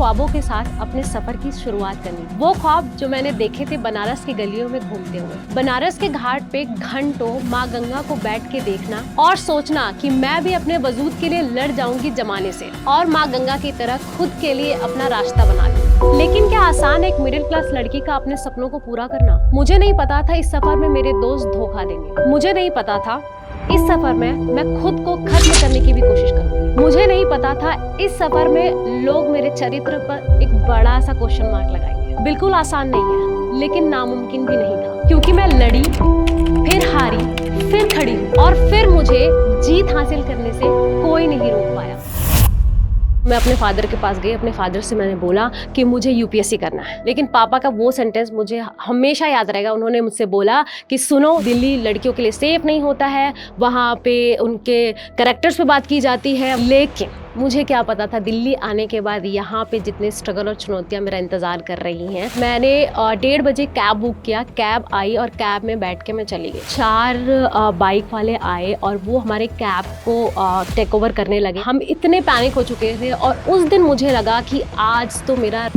ख्वाबों के साथ अपने सफर की शुरुआत करनी। वो ख्वाब जो मैंने देखे थे बनारस की गलियों में घूमते हुए, बनारस के घाट पे घंटों माँ गंगा को बैठ के देखना और सोचना कि मैं भी अपने वजूद के लिए लड़ जाऊंगी जमाने से और माँ गंगा की तरह खुद के लिए अपना रास्ता बना लूं। लेकिन क्या आसान एक मिडिल क्लास लड़की का अपने सपनों को पूरा करना? मुझे नहीं पता था इस सफर में मेरे दोस्त धोखा देंगे। मुझे नहीं पता था इस सफर में मैं खुद को खत्म करने की भी कोशिश करूंगी। मुझे नहीं पता था इस सफर में लोग मेरे चरित्र पर एक बड़ा सा क्वेश्चन मार्क लगाएंगे। बिल्कुल आसान नहीं है, लेकिन नामुमकिन भी नहीं था, क्योंकि मैं लड़ी, फिर हारी, फिर खड़ी और फिर मुझे जीत हासिल करने से कोई नहीं रोक पाया। मैं अपने फादर के पास गई, अपने फादर से मैंने बोला कि मुझे यूपीएससी करना है। लेकिन पापा का वो सेंटेंस मुझे हमेशा याद रहेगा। उन्होंने मुझसे बोला कि सुनो, दिल्ली लड़कियों के लिए सेफ नहीं होता है, वहाँ पे उनके कैरेक्टर्स पे बात की जाती है। लेकिन मुझे क्या पता था दिल्ली आने के बाद यहाँ पे जितने स्ट्रगल और चुनौतियाँ मेरा इंतजार कर रही हैं। मैंने 1:30 बजे कैब बुक किया, कैब आई और कैब में बैठ के मैं चली गई। 4 बाइक वाले आए और वो हमारे कैब को टेक ओवर करने लगे। हम इतने पैनिक हो चुके थे और उस दिन मुझे लगा कि आज तो मेरा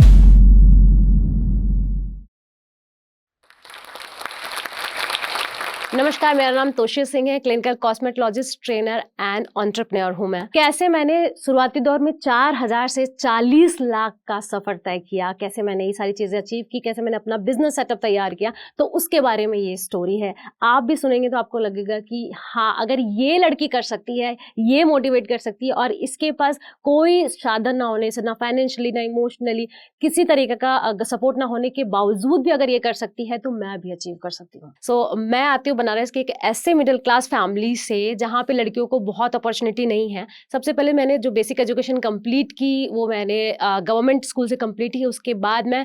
नमस्कार, मेरा नाम तोशी सिंह है, clinical cosmetologist, trainer and entrepreneur हूँ मैं। कैसे मैंने शुरुआती दौर में 4,000 से 40 लाख का सफर तय किया, कैसे मैंने ये सारी चीजें अचीव की, कैसे मैंने अपना बिजनेस सेटअप तैयार किया, तो उसके बारे में ये स्टोरी है। आप भी सुनेंगे तो आपको लगेगा कि हाँ, अगर ये लड़की कर सकती है, ये मोटिवेट कर सकती है और इसके पास कोई साधन ना होने से, ना फाइनेंशियली ना इमोशनली किसी तरीके का सपोर्ट ना होने के बावजूद भी अगर ये कर सकती है तो मैं भी अचीव कर सकती हूँ। सो मैं आती हूँ बनारस के एक ऐसे मिडिल क्लास फैमिली से जहाँ पे लड़कियों को बहुत अपॉर्चुनिटी नहीं है। सबसे पहले मैंने जो बेसिक एजुकेशन कंप्लीट की वो मैंने गवर्नमेंट स्कूल से कंप्लीट की। उसके बाद मैं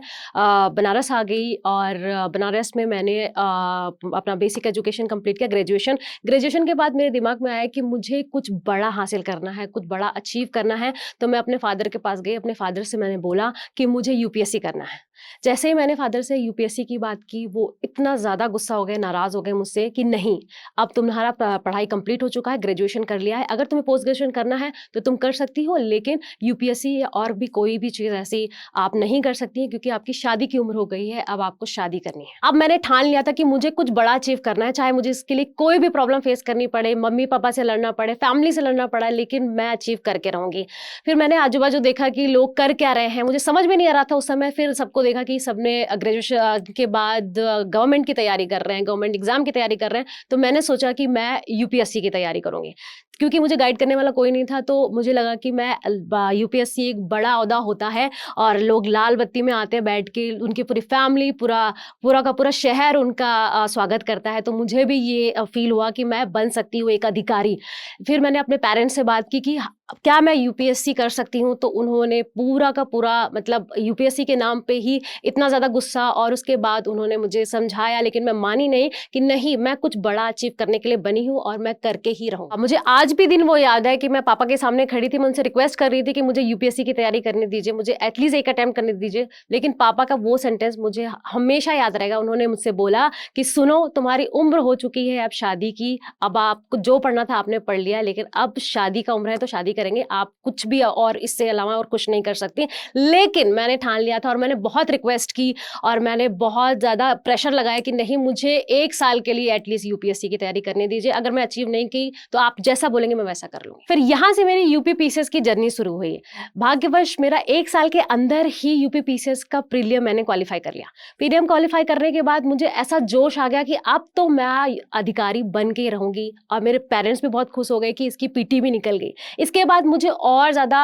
बनारस आ गई और बनारस में मैंने अपना बेसिक एजुकेशन कंप्लीट किया, ग्रेजुएशन के बाद मेरे दिमाग में आया कि मुझे कुछ बड़ा हासिल करना है, कुछ बड़ा अचीव करना है। तो मैं अपने फादर के पास गई, अपने फादर से मैंने बोला कि मुझे यूपीएससी करना है। जैसे ही मैंने फादर से यूपीएससी की बात की, वो इतना ज़्यादा गुस्सा हो गए, नाराज़ हो गए मुझसे कि नहीं, अब तुम्हारा पढ़ाई कंप्लीट हो चुका है, ग्रेजुएशन कर लिया है, अगर तुम्हें पोस्ट ग्रेजुएशन करना है तो तुम कर सकती हो, लेकिन यूपीएससी या और भी कोई भी चीज़ ऐसी आप नहीं कर सकती हैं, क्योंकि आपकी शादी की उम्र हो गई है, अब आपको शादी करनी है। अब मैंने ठान लिया था कि मुझे कुछ बड़ा अचीव करना है, चाहे मुझे इसके लिए कोई भी प्रॉब्लम फेस करनी पड़े, मम्मी पापा से लड़ना पड़े, फैमिली से लड़ना पड़ा, लेकिन मैं अचीव करके रहूंगी। फिर मैंने आजू बाजू देखा कि लोग कर क्या रहे हैं, मुझे समझ में नहीं आ रहा था उस समय। फिर सबको देखा कि सबने ग्रेजुएशन के बाद गवर्नमेंट की तैयारी कर रहे हैं, गवर्नमेंट एग्जाम की तैयारी कर रहे हैं। तो मैंने सोचा कि मैं यूपीएससी की तैयारी करूंगी। क्योंकि मुझे गाइड करने वाला कोई नहीं था, तो मुझे लगा कि मैं यूपीएससी एक बड़ा ओहदा होता है और लोग लाल बत्ती में आते हैं बैठ के, उनकी पूरी फैमिली, पूरा का पूरा शहर उनका स्वागत करता है। तो मुझे भी ये फील हुआ कि मैं बन सकती हूँ एक अधिकारी। फिर मैंने अपने पेरेंट्स से बात की कि क्या मैं यूपीएससी कर सकती हूँ, तो उन्होंने पूरा का पूरा मतलब यूपीएससी के नाम पे ही इतना ज़्यादा गुस्सा, और उसके बाद उन्होंने मुझे समझाया, लेकिन मैं मानी नहीं कि नहीं, मैं कुछ बड़ा अचीव करने के लिए बनी हूँ और मैं करके ही रहूँगा। मुझे आज भी दिन वो याद है कि मैं पापा के सामने खड़ी थी, मैं उनसे रिक्वेस्ट कर रही थी कि मुझे यूपीएससी की तैयारी करने दीजिए, मुझे एटलीस्ट एक अटेम्प्ट करने दीजिए। लेकिन पापा का वो सेंटेंस मुझे हमेशा याद रहेगा। उन्होंने मुझसे बोला कि सुनो, तुम्हारी उम्र हो चुकी है अब शादी की, अब आपको जो पढ़ना था आपने पढ़ लिया, लेकिन अब शादी का उम्र है तो शादी करेंगे, आप कुछ भी और इससे अलावा और कुछ नहीं कर सकती। लेकिन मैंने ठान लिया था और मैंने बहुत रिक्वेस्ट की और मैंने बहुत ज़्यादा प्रेशर लगाया कि नहीं, मुझे 1 साल के लिए एटलीस्ट यूपीएससी की तैयारी करने दीजिए, अगर मैं अचीव नहीं की तो आप जैसा बोलेंगे मैं वैसा कर लूँगी। फिर यहाँ से मेरी यूपी पीसीएस की जर्नी शुरू हुई। भाग्यवश मेरा 1 साल के अंदर ही यूपी पीसीएस का प्रीलियम मैंने क्वालिफाई कर लिया। प्रीलियम क्वालिफाई करने के बाद मुझे ऐसा जोश आ गया कि अब तो मैं अधिकारी बन के रहूँगी, और मेरे पेरेंट्स भी बहुत खुश हो गए कि इसकी पीटी भी निकल गई। इसके बाद मुझे और ज़्यादा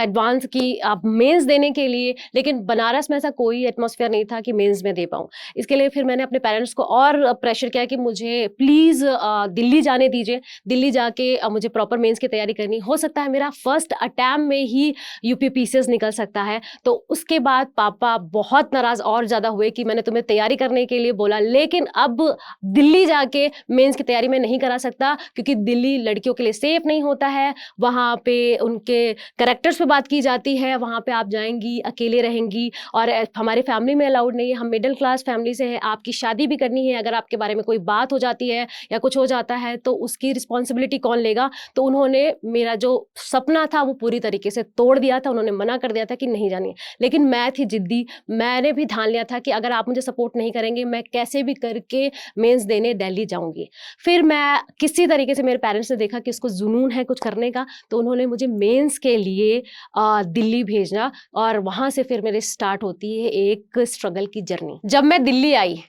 एडवांस की मेंस देने के लिए, लेकिन बनारस में ऐसा कोई एटमॉस्फेयर नहीं था कि मेंस में दे पाऊँ। इसके लिए फिर मैंने अपने पेरेंट्स को और प्रेशर किया कि मुझे प्लीज़ दिल्ली जाने दीजिए, दिल्ली जाके मुझे प्रॉपर मेंस की तैयारी करनी। हो सकता है मेरा फर्स्ट अटैम्प्ट में ही यूपी पीसीएस निकल सकता है। तो उसके बाद पापा बहुत नाराज़ और ज़्यादा हुए कि मैंने तुम्हें तैयारी करने के लिए बोला, लेकिन अब दिल्ली जाके मेंस की तैयारी मैं नहीं करा सकता, क्योंकि दिल्ली लड़कियों के लिए सेफ नहीं होता है, वहाँ वहाँ पे उनके कैरेक्टर्स पे बात की जाती है, वहाँ पे आप जाएँगी, अकेले रहेंगी और हमारी फैमिली में अलाउड नहीं है, हम मिडल क्लास फैमिली से हैं, आपकी शादी भी करनी है, अगर आपके बारे में कोई बात हो जाती है या कुछ हो जाता है तो उसकी रिस्पॉन्सिबिलिटी कौन लेगा? तो उन्होंने मेरा जो सपना था वो पूरी तरीके से तोड़ दिया था, उन्होंने मना कर दिया था कि नहीं जानी है। लेकिन मैं थी ज़िद्दी, मैंने भी ठान लिया था कि अगर आप मुझे सपोर्ट नहीं करेंगे, मैं कैसे भी करके मेंस देने दिल्ली जाऊँगी। फिर मैं किसी तरीके से मेरे पेरेंट्स ने देखा कि इसको जुनून है कुछ करने का, तो उन्होंने मुझे मेंस के लिए दिल्ली भेजा और वहाँ से फिर मेरी स्टार्ट होती है एक स्ट्रगल की जर्नी। जब मैं दिल्ली आई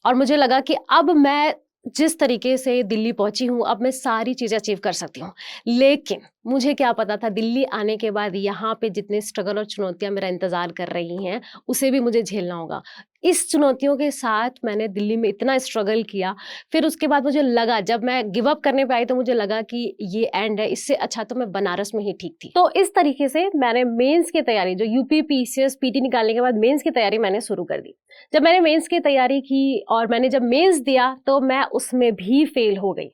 और मुझे लगा कि अब मैं जिस तरीके से दिल्ली पहुंची हूँ, अब मैं सारी चीज़ें अचीव कर सकती हूँ। लेकिन मुझे क्या पता था दिल्ली आने के बाद यहाँ पे जितने स्ट्रगल और चुनौतियाँ मेरा इंतज़ार कर रही हैं, उसे भी मुझे झेलना होगा। इस चुनौतियों के साथ मैंने दिल्ली में इतना स्ट्रगल किया, फिर उसके बाद मुझे लगा जब मैं गिव अप करने पे आई तो मुझे लगा कि ये एंड है, इससे अच्छा तो मैं बनारस में ही ठीक थी। तो इस तरीके से मैंने मेंस की तैयारी जो यूपी, पीसीएस, पीटी निकालने के बाद मेंस की तैयारी मैंने शुरू कर दी। जब मैंने मेंस की तैयारी की और मैंने जब मेंस दिया तो मैं उसमें भी फेल हो गई।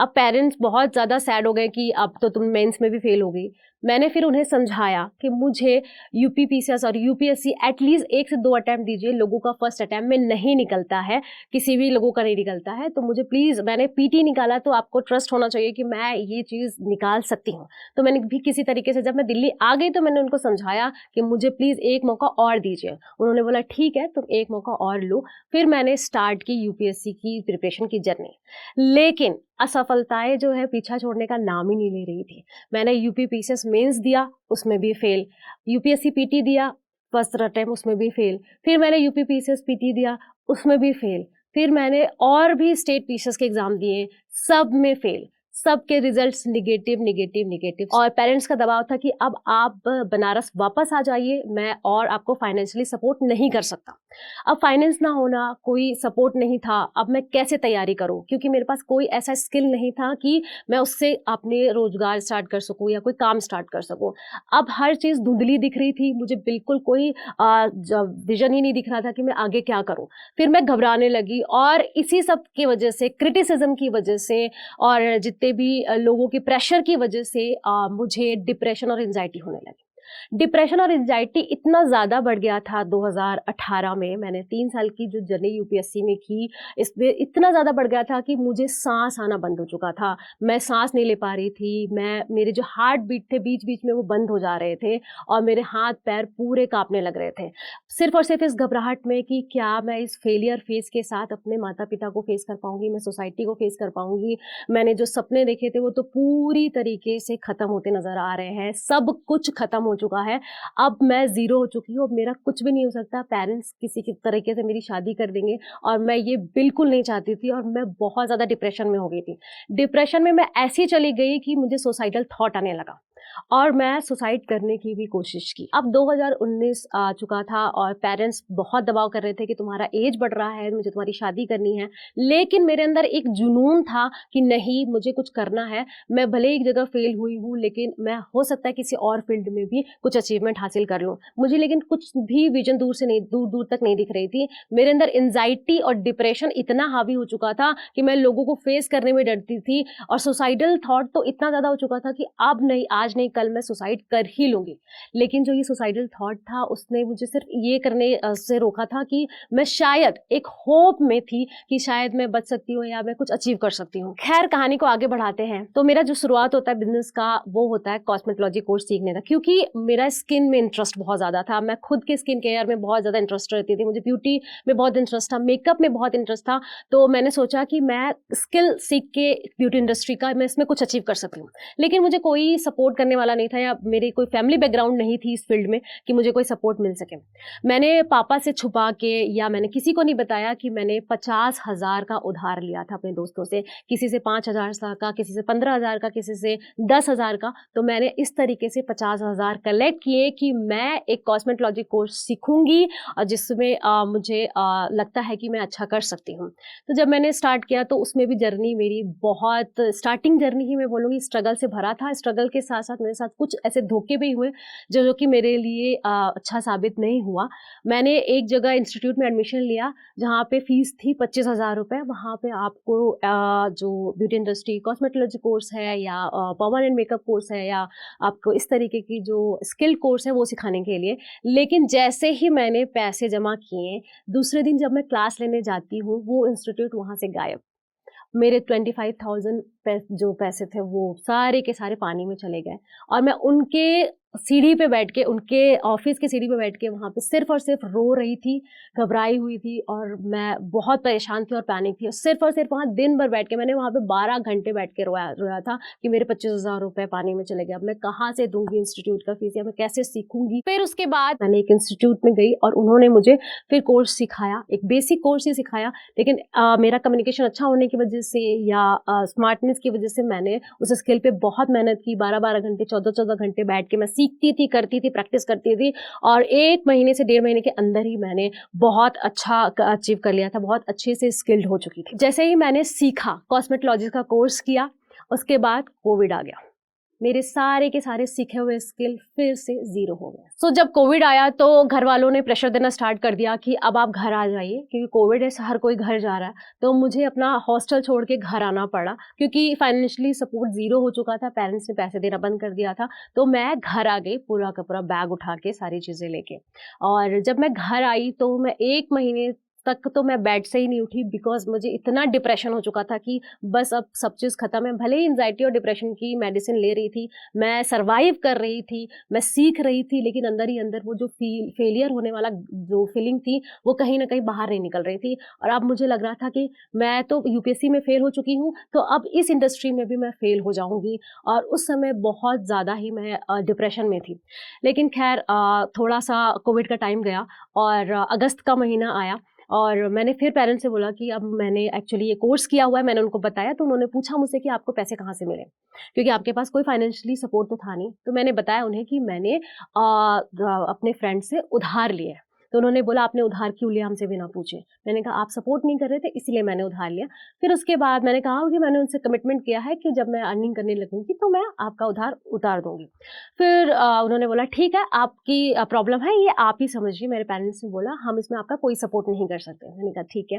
अब पेरेंट्स बहुत ज़्यादा सैड हो गए कि अब तो तुम मेंस में भी फेल हो गई। मैंने फिर उन्हें समझाया कि मुझे यूपी पीसीएस और यूपीएससी एटलीस्ट 1 से 2 अटेम्प्ट दीजिए, लोगों का फर्स्ट अटेम्प्ट में नहीं निकलता है, किसी भी लोगों का नहीं निकलता है, तो मुझे प्लीज़ मैंने पीटी निकाला तो आपको ट्रस्ट होना चाहिए कि मैं ये चीज़ निकाल सकती हूँ। तो मैंने भी किसी तरीके से जब मैं दिल्ली आ गई तो मैंने उनको समझाया कि मुझे प्लीज़ एक मौका और दीजिए। उन्होंने बोला ठीक है तुम एक मौका और लो। फिर मैंने स्टार्ट की यूपीएससी की प्रिपरेशन की जर्नी। लेकिन असफलताएँ जो है पीछा छोड़ने का नाम ही नहीं ले रही थी। मैंने यूपी पीसीएस मेंस दिया, उसमें भी फेल। यूपीएससी पीटी दिया, फर्स्ट अटेम्प्ट उसमें भी फेल। फिर मैंने यूपी पीसीएस पीटी दिया, उसमें भी फेल। फिर मैंने और भी स्टेट पीसीएस के एग्ज़ाम दिए, सब में फेल। सबके रिजल्ट्स नेगेटिव, नेगेटिव, नेगेटिव और पेरेंट्स का दबाव था कि अब आप बनारस वापस आ जाइए, मैं और आपको फाइनेंशियली सपोर्ट नहीं कर सकता। अब फाइनेंस ना होना, कोई सपोर्ट नहीं था, अब मैं कैसे तैयारी करूँ? क्योंकि मेरे पास कोई ऐसा स्किल नहीं था कि मैं उससे अपने रोज़गार स्टार्ट कर सकूँ या कोई काम स्टार्ट कर सकूँ। अब हर चीज़ धुंधली दिख रही थी, मुझे बिल्कुल कोई विज़न ही नहीं दिख रहा था कि मैं आगे क्या करूँ? फिर मैं घबराने लगी और इसी सब की वजह से, क्रिटिसिज़्म की वजह से और जितने भी लोगों के प्रेशर की वजह से मुझे डिप्रेशन और एंग्ज़ायटी होने लगी। डिप्रेशन और एंग्ज़ायटी इतना ज़्यादा बढ़ गया था 2018 में, मैंने 3 साल की जो जर्नी यूपीएससी में की, इसमें इतना ज़्यादा बढ़ गया था कि मुझे साँस आना बंद हो चुका था। मैं साँस नहीं ले पा रही थी, मेरे जो हार्ट बीट थे बीच-बीच में वो बंद हो जा रहे थे और मेरे हाथ-पैर पूरे काँपने लग रहे थे। सिर्फ़ और सिर्फ़ इस घबराहट में कि क्या मैं इस फेलियर फ़ेज़ के साथ अपने माता-पिता को फ़ेस कर पाऊँगी, मैं सोसाइटी को फ़ेस कर पाऊँगी। मैंने जो सपने देखे थे वो तो पूरी तरीके से ख़त्म होते नज़र आ रहे हैं, सब कुछ ख़त्म हो चुका है। अब मैं ज़ीरो हो चुकी हूँ, अब मेरा कुछ भी नहीं हो सकता, पेरेंट्स किसी की तरीके से मेरी शादी कर देंगे और मैं ये बिल्कुल नहीं चाहती थी और मैं बहुत ज़्यादा डिप्रेशन में हो गई थी। डिप्रेशन में मैं ऐसी चली गई कि मुझे सुसाइडल थॉट आने लगा और मैं सुसाइड करने की भी कोशिश की। अब 2019 आ चुका था और पेरेंट्स बहुत दबाव कर रहे थे कि तुम्हारा एज बढ़ रहा है, मुझे तुम्हारी शादी करनी है। लेकिन मेरे अंदर एक जुनून था कि नहीं, मुझे कुछ करना है। मैं भले एक जगह फेल हुई हूँ, लेकिन मैं हो सकता है किसी और फील्ड में भी कुछ अचीवमेंट हासिल कर लूँ। मुझे लेकिन कुछ भी विज़न दूर-दूर तक नहीं दिख रही थी। मेरे अंदर एंग्ज़ायटी और डिप्रेशन इतना हावी हो चुका था कि मैं लोगों को फेस करने में डरती थी और सुसाइडल थॉट तो इतना ज़्यादा हो चुका था कि अब नहीं, आज नहीं, कल मैं सुसाइड कर ही लूँगी। लेकिन जो ये सुसाइडल थॉट था उसने मुझे सिर्फ़ ये करने से रोका था कि मैं शायद एक होप में थी कि शायद मैं बच सकती हूँ या मैं कुछ अचीव कर सकती हूँ। ख़ैर, कहानी को आगे बढ़ाते हैं। तो मेरा जो शुरुआत होता है बिज़नेस का वो होता है कॉस्मेटोलॉजी कोर्स सीखने का, क्योंकि मेरा स्किन में इंटरेस्ट बहुत ज़्यादा था। मैं खुद के स्किन केयर में बहुत ज़्यादा इंटरेस्ट रहती थी। मुझे ब्यूटी में बहुत इंटरेस्ट था, मेकअप में बहुत इंटरेस्ट था। तो मैंने सोचा कि मैं स्किल सीख के ब्यूटी इंडस्ट्री का मैं इसमें कुछ अचीव कर सकती हूँ। लेकिन मुझे कोई सपोर्ट करने वाला नहीं था या मेरी कोई फैमिली बैकग्राउंड नहीं थी इस फील्ड में कि मुझे कोई सपोर्ट मिल सके। मैंने पापा से छुपा के या मैंने किसी को नहीं बताया कि मैंने 50,000 का उधार लिया था अपने दोस्तों से, किसी से 5,000 का, किसी से 15,000 का, किसी से 10,000 का। तो मैंने इस तरीके से 50,000 कलेक्ट किए कि मैं एक कॉस्मेटोलॉजी कोर्स सीखूंगी और जिसमें मुझे लगता है कि मैं अच्छा कर सकती हूँ। तो जब मैंने स्टार्ट किया तो उसमें भी जर्नी मेरी बहुत स्टार्टिंग जर्नी ही मैं बोलूँगी स्ट्रगल से भरा था। स्ट्रगल के साथ साथ मेरे साथ कुछ ऐसे धोखे भी हुए जो कि मेरे लिए अच्छा साबित नहीं हुआ। मैंने एक जगह इंस्टीट्यूट में एडमिशन लिया जहाँ पे फीस थी 25,000 रुपए। वहाँ पे आपको जो ब्यूटी इंडस्ट्री कॉस्मेटोलॉजी कोर्स है या परमानेंट मेकअप कोर्स है या आपको इस तरीके की जो स्किल कोर्स है वो सिखाने के लिए। लेकिन जैसे ही मैंने पैसे जमा किए, दूसरे दिन जब मैं क्लास लेने जाती हूँ, वो इंस्टीट्यूट वहाँ से गायब। मेरे 25,000 जो पैसे थे वो सारे के सारे पानी में चले गए और मैं उनके सीढ़ी पे बैठ के, उनके ऑफिस की सीढ़ी पे बैठ के वहाँ पे सिर्फ और सिर्फ रो रही थी, घबराई हुई थी और मैं बहुत परेशान थी और पैनिक थी। सिर्फ और सिर्फ वहाँ दिन भर बैठ के मैंने वहाँ पे 12 घंटे बैठ के रोया था कि मेरे 25,000 रुपए पानी में चले गए। अब मैं कहाँ से दूंगी इंस्टीट्यूट का फीस या मैं कैसे सीखूंगी। फिर उसके बाद मैंने एक इंस्टीट्यूट में गई और उन्होंने मुझे फिर कोर्स सिखाया, एक बेसिक कोर्स ही सिखाया। लेकिन मेरा कम्युनिकेशन अच्छा होने की वजह से या स्मार्टनेस की वजह से मैंने उस स्किल पे बहुत मेहनत की। 12-12 घंटे, 14-14 घंटे बैठ के मैं सीखती थी, करती थी, प्रैक्टिस करती थी और 1 महीने से 1.5 महीने के अंदर ही मैंने बहुत अच्छा अचीव कर लिया था, बहुत अच्छे से स्किल्ड हो चुकी थी। जैसे ही मैंने सीखा, कॉस्मेटोलॉजी का कोर्स किया, उसके बाद कोविड आ गया। मेरे सारे के सारे सीखे हुए स्किल फिर से ज़ीरो हो गए। सो जब कोविड आया तो घर वालों ने प्रेशर देना स्टार्ट कर दिया कि अब आप घर आ जाइए, क्योंकि कोविड है, हर कोई घर जा रहा है। तो मुझे अपना हॉस्टल छोड़ के घर आना पड़ा क्योंकि फाइनेंशियली सपोर्ट ज़ीरो हो चुका था, पेरेंट्स ने पैसे देना बंद कर दिया था। तो मैं घर आ गई पूरा का पूरा बैग उठा के, सारी चीज़ें लेके। और जब मैं घर आई तो मैं 1 महीने तक तो मैं बेड से ही नहीं उठी, बिकॉज़ मुझे इतना डिप्रेशन हो चुका था कि बस अब सब चीज़ खत्म है। भले ही एंग्ज़ायटी और डिप्रेशन की मेडिसिन ले रही थी, मैं सर्वाइव कर रही थी, मैं सीख रही थी, लेकिन अंदर ही अंदर वो जो फेलियर होने वाला जो फीलिंग थी, वो कहीं न कहीं बाहर नहीं निकल रही थी। और अब मुझे लग रहा था कि मैं तो यूपीएससी में फ़ेल हो चुकी हूँ, तो अब इस इंडस्ट्री में भी मैं फ़ेल हो जाऊँगी। और उस समय बहुत ज़्यादा ही मैं डिप्रेशन में थी। लेकिन ख़ैर थोड़ा-सा कोविड का टाइम गया और अगस्त का महीना आया और मैंने फिर पेरेंट्स से बोला कि अब मैंने एक्चुअली ये कोर्स किया हुआ है, मैंने उनको बताया। तो उन्होंने पूछा मुझसे कि आपको पैसे कहाँ से मिले? क्योंकि आपके पास कोई फाइनेंशियली सपोर्ट तो था नहीं। तो मैंने बताया उन्हें कि मैंने अपने फ्रेंड से उधार लिए। तो उन्होंने बोला आपने उधार क्यों लिया हमसे बिना पूछे? मैंने कहा आप सपोर्ट नहीं कर रहे थे इसलिए मैंने उधार लिया। फिर उसके बाद मैंने कहा कि मैंने उनसे कमिटमेंट किया है कि जब मैं अर्निंग करने लगूँगी तो मैं आपका उधार उतार दूँगी। फिर उन्होंने बोला ठीक है, आपकी प्रॉब्लम है ये आप ही समझिए। मेरे पेरेंट्स ने बोला हम इसमें आपका कोई सपोर्ट नहीं कर सकते। मैंने कहा ठीक है।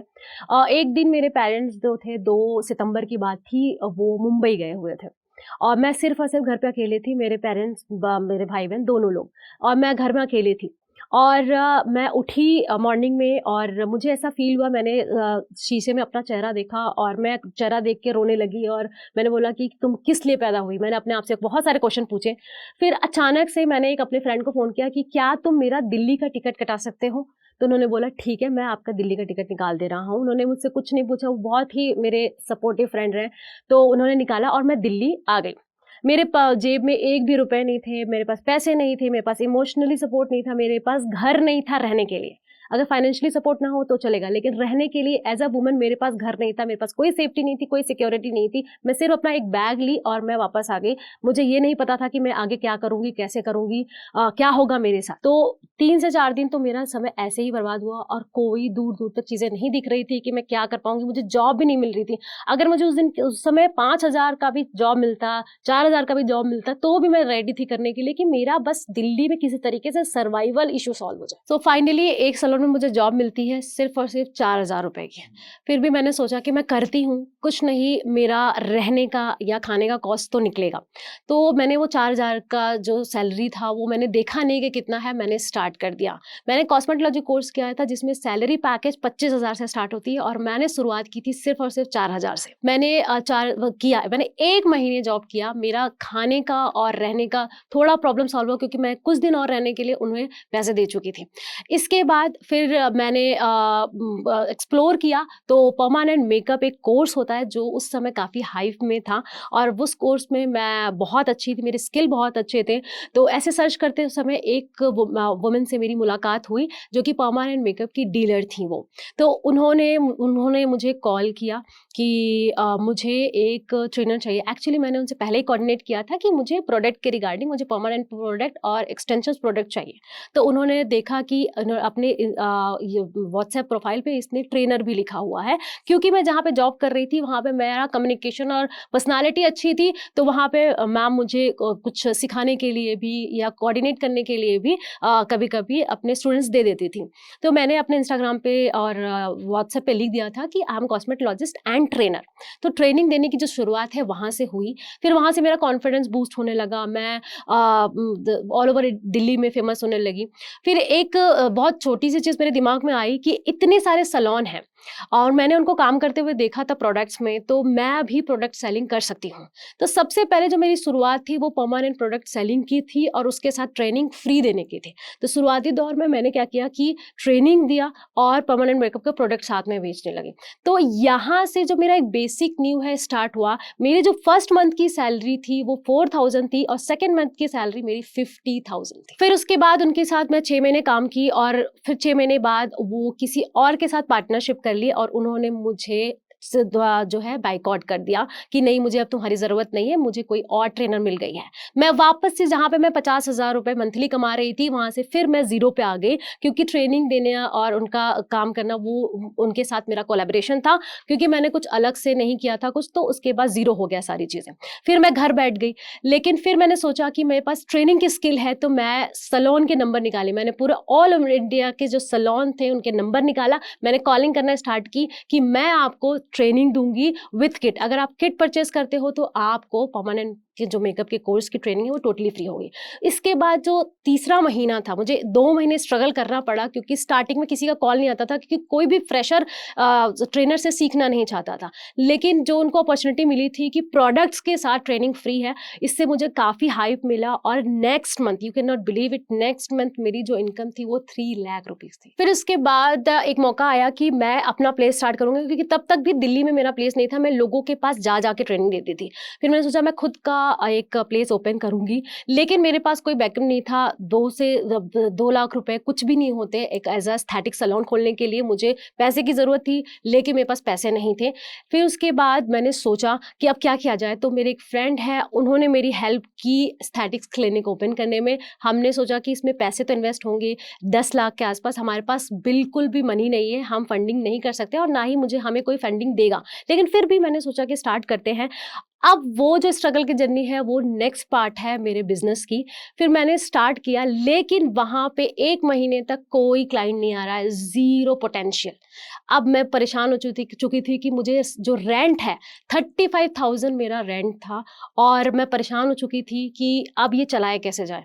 एक दिन मेरे पेरेंट्स जो थे, 2 सितंबर की बात थी, वो मुंबई गए हुए थे और मैं सिर्फ़ और सिर्फ़ घर पे अकेले थी। मेरे पेरेंट्स मेरे भाई-बहन दोनों लोग और मैं घर में अकेली थी। और मैं उठी मॉर्निंग में और मुझे ऐसा फ़ील हुआ, मैंने शीशे में अपना चेहरा देखा और मैं चेहरा देख के रोने लगी और मैंने बोला कि तुम किस लिए पैदा हुई? मैंने अपने आप से बहुत सारे क्वेश्चन पूछे। फिर अचानक से मैंने एक अपने फ्रेंड को फ़ोन किया कि क्या तुम मेरा दिल्ली का टिकट कटा सकते हो? तो उन्होंने बोला ठीक है, मैं आपका दिल्ली का टिकट निकाल दे रहा हूँ। उन्होंने मुझसे कुछ नहीं पूछा, वो बहुत ही मेरे सपोर्टिव फ्रेंड रहे। तो उन्होंने निकाला और मैं दिल्ली आ गई। मेरे जेब में एक भी रुपए नहीं थे, मेरे पास पैसे नहीं थे, मेरे पास इमोशनली सपोर्ट नहीं था, मेरे पास घर नहीं था रहने के लिए। अगर फाइनेंशियली सपोर्ट ना हो तो चलेगा, लेकिन रहने के लिए एज़ अ वुमन मेरे पास घर नहीं था, मेरे पास कोई सेफ्टी नहीं थी, कोई सिक्योरिटी नहीं थी। मैं सिर्फ़ अपना एक बैग ली और मैं वापस आ गई। मुझे ये नहीं पता था कि मैं आगे क्या करूँगी, कैसे करूँगी, क्या होगा मेरे साथ। तो 3 से 4 दिन तो मेरा समय ऐसे ही बर्बाद हुआ और कोई दूर-दूर तक चीज़ें नहीं दिख रही थी कि मैं क्या कर पाऊँगी, मुझे जॉब भी नहीं मिल रही थी। अगर मुझे उस समय 5,000 का भी जॉब मिलता, 4,000 का भी जॉब मिलता, तो भी मैं रेडी थी करने के लिए कि मेरा बस दिल्ली में किसी तरीके से सर्वाइवल इश्यू सॉल्व हो जाए। तो फाइनली एक सैलून में मुझे जॉब मिलती है सिर्फ़ और सिर्फ़ 4,000 रुपए की। फिर भी मैंने सोचा कि मैं करती हूँ, कुछ नहीं मेरा रहने का या खाने का कॉस्ट तो निकलेगा। तो मैंने वो 4,000 का जो सैलरी था वो मैंने देखा नहीं कि कितना है, मैंने स्टार्ट कर दिया। मैंने कॉस्मेटोलॉजी कोर्स किया था जिसमें सैलरी पैकेज 25,000 से स्टार्ट होती है और मैंने शुरुआत की थी सिर्फ़ और सिर्फ़ 4,000 से। मैंने 1 महीने जॉब किया, मेरा खाने का और रहने का थोड़ा प्रॉब्लम सॉल्व हुआ क्योंकि मैं कुछ दिन और रहने के लिए उन्हें पैसे दे चुकी थी। इसके बाद फिर मैंने एक्सप्लोर किया तो परमानेंट मेकअप एक कोर्स होता है जो उस समय काफ़ी हाइप में था और उस कोर्स में मैं बहुत अच्छी थी, मेरे स्किल बहुत अच्छे थे। तो ऐसे सर्च करते समय एक वुमन से मेरी मुलाकात हुई जो कि परमानेंट मेकअप की डीलर थी वो। तो उन्होंने मुझे कॉल किया कि मुझे एक ट्रेनर चाहिए। एक्चुअली मैंने उनसे पहले ही कोऑर्डिनेट किया था कि मुझे प्रोडक्ट के रिगार्डिंग मुझे परमानेंट प्रोडक्ट और एक्सटेंशंस प्रोडक्ट चाहिए। तो उन्होंने देखा कि अपने ये व्हाट्सएप प्रोफाइल पे इसने ट्रेनर भी लिखा हुआ है, क्योंकि मैं जहाँ पे जॉब कर रही थी वहाँ पे मेरा कम्युनिकेशन और पर्सनालिटी अच्छी थी, तो वहाँ पे मैम मुझे कुछ सिखाने के लिए भी या कोऑर्डिनेट करने के लिए भी कभी-कभी अपने स्टूडेंट्स दे देती थी। तो मैंने अपने इंस्टाग्राम पे और व्हाट्सएप पे लिख दिया था कि I am cosmetologist and trainer. तो ट्रेनिंग देने की जो शुरुआत है वहाँ से हुई। फिर वहाँ से मेरा कॉन्फिडेंस बूस्ट होने लगा, मैं ऑल ओवर दिल्ली में फेमस होने लगी। फिर एक बहुत छोटी सी चीज़ मेरे दिमाग में आई कि इतने सारे सैलून हैं और मैंने उनको काम करते हुए देखा था प्रोडक्ट्स में, तो मैं भी प्रोडक्ट सेलिंग कर सकती हूँ। तो सबसे पहले जो मेरी शुरुआत थी वो परमानेंट प्रोडक्ट सेलिंग की थी और उसके साथ ट्रेनिंग फ्री देने की थी। तो शुरुआती दौर में मैंने क्या किया कि ट्रेनिंग दिया और परमानेंट मेकअप के प्रोडक्ट साथ में बेचने लगी। तो यहाँ से जो मेरा एक बेसिक न्यू है स्टार्ट हुआ। मेरी जो फर्स्ट मंथ की सैलरी थी वो 4,000 थी और सेकंड मंथ की सैलरी मेरी 50,000 थी। फिर उसके बाद उनके साथ मैं 6 महीने काम की और फिर 6 महीने बाद वो किसी और के साथ पार्टनरशिप कर ली और उन्होंने मुझे जो है बायकॉट कर दिया कि नहीं, मुझे अब तुम्हारी ज़रूरत नहीं है, मुझे कोई और ट्रेनर मिल गई है। मैं वापस से जहाँ पे मैं 50,000 रुपए मंथली कमा रही थी वहाँ से फिर मैं ज़ीरो पे आ गई, क्योंकि ट्रेनिंग देने और उनका काम करना वो उनके साथ मेरा कोलैबोरेशन था, क्योंकि मैंने कुछ अलग से नहीं किया था कुछ, तो उसके बाद ज़ीरो हो गया सारी चीज़ें। फिर मैं घर बैठ गई, लेकिन फिर मैंने सोचा कि मेरे पास ट्रेनिंग की स्किल है, तो मैं सैलून के नंबर निकाले। मैंने पूरा ऑल ओवर इंडिया के जो सैलून थे उनके नंबर निकाला। मैंने कॉलिंग करना स्टार्ट की कि मैं आपको ट्रेनिंग दूंगी विथ किट। अगर आप किट परचेस करते हो तो आपको परमानेंट के जो मेकअप के कोर्स की ट्रेनिंग है वो टोटली फ्री होगी। इसके बाद जो तीसरा महीना था, मुझे 2 महीने स्ट्रगल करना पड़ा, क्योंकि स्टार्टिंग में किसी का कॉल नहीं आता था, क्योंकि कोई भी फ्रेशर ट्रेनर से सीखना नहीं चाहता था। लेकिन जो उनको अपॉर्चुनिटी मिली थी कि प्रोडक्ट्स के साथ ट्रेनिंग फ्री है, इससे मुझे काफ़ी हाइप मिला और next month, you can not believe it, next month मेरी जो इनकम थी वो 3 लाख रुपीज़ थी। फिर उसके बाद एक मौका आया कि मैं अपना प्लेस स्टार्ट करूँगी, क्योंकि तब तक भी दिल्ली में मेरा प्लेस नहीं था। मैं लोगों के पास जा के ट्रेनिंग देती थी। फिर मैंने सोचा मैं खुद का एक प्लेस ओपन करूँगी, लेकिन मेरे पास कोई बैकअप नहीं था। 2 लाख रुपए कुछ भी नहीं होते एक एज़ अ एस्थेटिक सैलून खोलने के लिए। मुझे पैसे की ज़रूरत थी, लेकिन मेरे पास पैसे नहीं थे। फिर उसके बाद मैंने सोचा कि अब क्या किया जाए, तो मेरे एक फ्रेंड है, उन्होंने मेरी हेल्प की एस्थेटिक्स क्लिनिक ओपन करने में। हमने सोचा कि इसमें पैसे तो इन्वेस्ट होंगे 10 लाख के आसपास। हमारे पास बिल्कुल भी मनी नहीं है, हम फंडिंग नहीं कर सकते और ना ही हमें कोई फंडिंग देगा। लेकिन फिर भी मैंने सोचा कि स्टार्ट करते हैं। अब वो जो स्ट्रगल की जर्नी है वो नेक्स्ट पार्ट है मेरे बिजनेस की। फिर मैंने स्टार्ट किया, लेकिन वहाँ पे 1 महीने तक कोई क्लाइंट नहीं आ रहा है, ज़ीरो पोटेंशियल। अब मैं परेशान हो चुकी थी कि मुझे जो रेंट है 35,000 मेरा रेंट था और मैं परेशान हो चुकी थी कि अब ये चलाया कैसे जाए।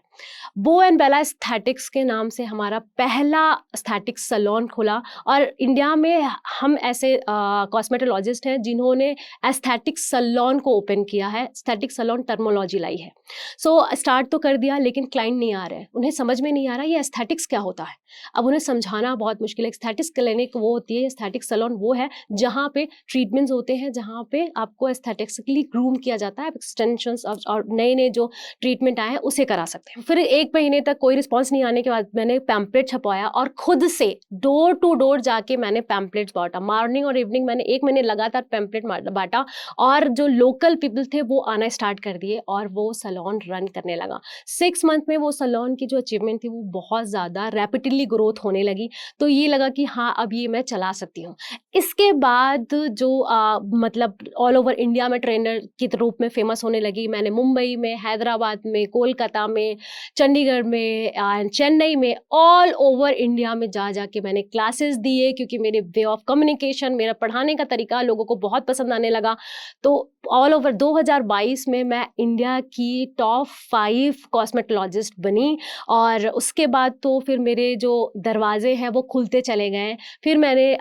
बो एंड बेला एस्थेटिक्स के नाम से हमारा पहला एस्थेटिक सैलून खुला और इंडिया में हम ऐसे कॉस्मेटोलॉजिस्ट हैं जिन्होंने एस्थेटिक सैलून को ओपन किया है, एस्थेटिक सैलून टर्मिनोलॉजी लाई है। सो स्टार्ट तो कर दिया, लेकिन क्लाइंट नहीं आ रहे हैं, उन्हें समझ में नहीं आ रहा ये एस्थेटिक्स क्या होता है। अब उन्हें समझाना बहुत मुश्किल है। एस्थेटिक्स क्लिनिक वो होती है, एस्थेटिक सैलून वो है जहाँ पे ट्रीटमेंट्स होते हैं, जहाँ पे आपको एस्थेटिक्सली ग्रूम किया जाता है, एक्सटेंशंस और नए-नए जो ट्रीटमेंट आए हैं उसे करा सकते हैं। फिर 1 महीने तक कोई रिस्पॉन्स नहीं आने के बाद मैंने पैम्पलेट छपवाया और खुद से डोर टू डोर जाके मैंने पैम्पलेट्स बाँटा। मॉर्निंग और इवनिंग मैंने 1 महीने लगातार पैम्पलेट बाँटा और जो लोकल पीपल थे वो आना स्टार्ट कर दिए और वो सैलून रन करने लगा। 6 मंथ में वो सैलून की जो अचीवमेंट थी वो बहुत ज़्यादा रैपिडली ग्रोथ होने लगी। तो ये लगा कि हाँ, अब ये मैं चला सकती हूँ। इसके बाद जो मतलब ऑल ओवर इंडिया में ट्रेनर के रूप में फेमस होने लगी। मैंने मुंबई में, हैदराबाद में, कोलकाता में, चंडीगढ़ में एंड चेन्नई में, ऑल ओवर इंडिया में जा के मैंने क्लासेस दिए, क्योंकि मेरे वे ऑफ कम्युनिकेशन, मेरा पढ़ाने का तरीका लोगों को बहुत पसंद आने लगा। तो ऑल ओवर 2022 में मैं इंडिया की टॉप 5 कॉस्मेटोलॉजिस्ट बनी और उसके बाद तो फिर मेरे जो दरवाजे हैं वो खुलते चले गए। फिर मैंने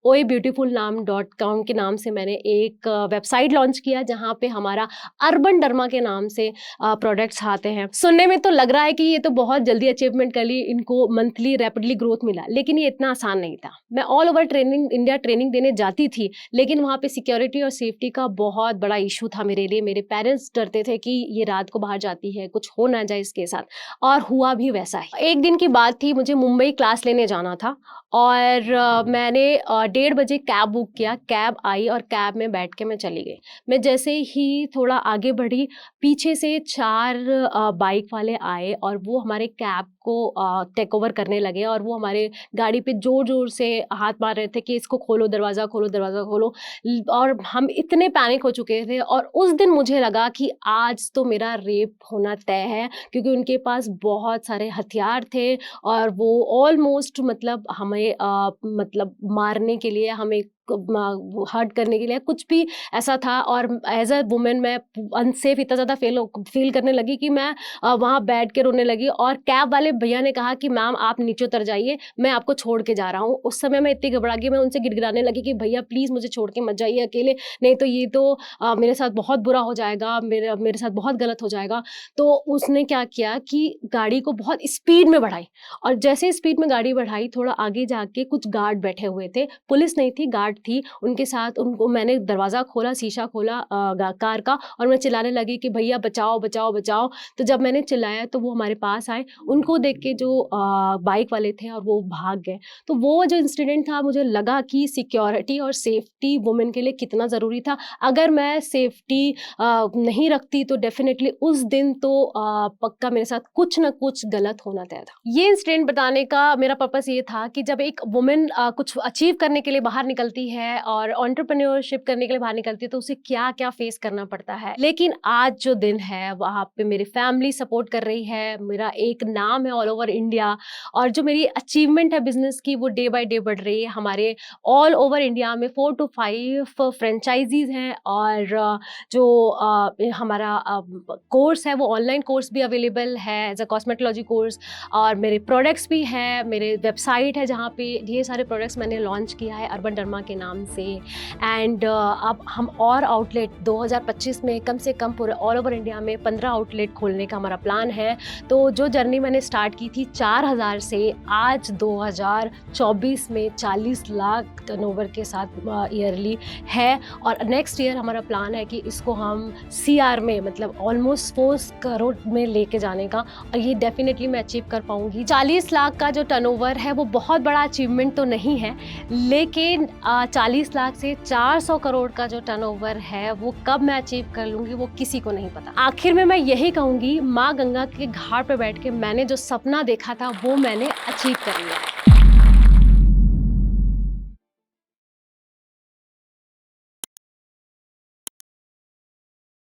oebeautifulnaam.com के नाम से मैंने एक वेबसाइट लॉन्च किया, जहाँ पे हमारा अर्बन डर्मा के नाम से प्रोडक्ट्स आते हैं। सुनने में तो लग रहा है कि ये तो बहुत जल्दी अचीवमेंट कर ली, इनको मंथली रैपिडली ग्रोथ मिला, लेकिन ये इतना आसान नहीं था। मैं ऑल ओवर इंडिया ट्रेनिंग देने जाती थी, लेकिन वहाँ पे सिक्योरिटी और सेफ्टी का बहुत बड़ा इशू था मेरे लिए। मेरे पेरेंट्स डरते थे कि ये रात को बाहर जाती है, कुछ हो ना जाए इसके साथ, और हुआ भी वैसा ही। एक दिन की बात थी, मुझे मुंबई क्लास लेने जाना था और मैंने 1:30 बजे कैब बुक किया, कैब आई और कैब में बैठ के मैं चली गई। मैं जैसे ही थोड़ा आगे बढ़ी, पीछे से 4 बाइक वाले आए और वो हमारे कैब को टेक ओवर करने लगे और वो हमारे गाड़ी पे ज़ोर-ज़ोर से हाथ मार रहे थे कि इसको खोलो, दरवाज़ा खोलो, दरवाज़ा खोलो। और हम इतने पैनिक हो चुके थे और उस दिन मुझे लगा कि आज तो मेरा रेप होना तय है, क्योंकि उनके पास बहुत सारे हथियार थे और वो ऑलमोस्ट मतलब हमें मतलब मारने के लिए, हमें हर्ट करने के लिए कुछ भी ऐसा था। और एज अ वुमेन मैं अनसेफ इतना ज़्यादा फील करने लगी कि मैं वहाँ बैठ के रोने लगी। और कैब वाले भैया ने कहा कि मैम आप नीचे उतर जाइए, मैं आपको छोड़ के जा रहा हूँ। उस समय मैं इतनी घबरा गई, मैं उनसे गिड़गिड़ाने लगी कि भैया प्लीज़ मुझे छोड़ के मत जाइए अकेले, नहीं तो ये तो मेरे साथ बहुत बुरा हो जाएगा, मेरे साथ बहुत गलत हो जाएगा। तो उसने क्या किया कि गाड़ी को बहुत स्पीड में बढ़ाई और जैसे स्पीड में गाड़ी बढ़ाई, थोड़ा आगे जाके कुछ गार्ड बैठे हुए थे, पुलिस नहीं थी, गार्ड थी। उनके साथ उनको मैंने दरवाज़ा खोला, शीशा खोला कार का, और मैं चिल्लाने लगी कि भैया बचाओ, बचाओ, बचाओ। तो जब मैंने चिल्लाया तो वो हमारे पास आए, उनको देख के जो बाइक वाले थे और वो भाग गए। तो वो जो इंसिडेंट था, मुझे लगा कि सिक्योरिटी और सेफ्टी वुमेन के लिए कितना ज़रूरी था। अगर मैं सेफ्टी नहीं रखती तो डेफ़िनेटली उस दिन तो पक्का मेरे साथ कुछ न कुछ गलत होना तय था। ये इंसिडेंट बताने का मेरा पर्पस ये था कि जब एक वुमेन कुछ अचीव करने के लिए बाहर निकलती है और एंटरप्रेन्योरशिप करने के लिए बाहर निकलती है, तो उसे क्या-क्या फेस करना पड़ता है। लेकिन आज जो दिन है, वहाँ पे मेरी फैमिली सपोर्ट कर रही है, मेरा एक नाम है ऑल ओवर इंडिया, और जो मेरी अचीवमेंट है बिज़नेस की, वो डे बाय डे बढ़ रही है। हमारे ऑल ओवर इंडिया में 4 टू 5 फ्रेंचाइज़ीज़ हैं और जो हमारा कोर्स है, वो ऑनलाइन कोर्स भी अवेलेबल है एज़ अ कॉस्मेटोलॉजी कोर्स, और मेरे प्रोडक्ट्स भी हैं, मेरे वेबसाइट है जहाँ पे ढेर सारे प्रोडक्ट्स मैंने लॉन्च किया है अर्बन डर्मा के नाम से। एंड अब हम और आउटलेट 2025 में कम से कम पूरे ऑल ओवर इंडिया में 15 आउटलेट खोलने का हमारा प्लान है। तो जो जर्नी मैंने स्टार्ट की थी 4000 से, आज 2024 में 40 लाख टर्नओवर के साथ ईयरली है। और नेक्स्ट ईयर हमारा प्लान है कि इसको हम CR में, मतलब ऑलमोस्ट 4 करोड़ में लेके जाने का, और ये डेफिनेटली मैं अचीव कर पाऊंगी। 40 लाख का जो टर्नओवर है वो बहुत बड़ा अचीवमेंट तो नहीं है, लेकिन 40 लाख से 400 करोड़ का जो टर्नओवर है वो कब मैं अचीव कर लूँगी वो किसी को नहीं पता। आखिर में मैं यही कहूँगी, माँ गंगा के घाट पे बैठ के मैंने जो सपना देखा था वो मैंने अचीव कर लिया है।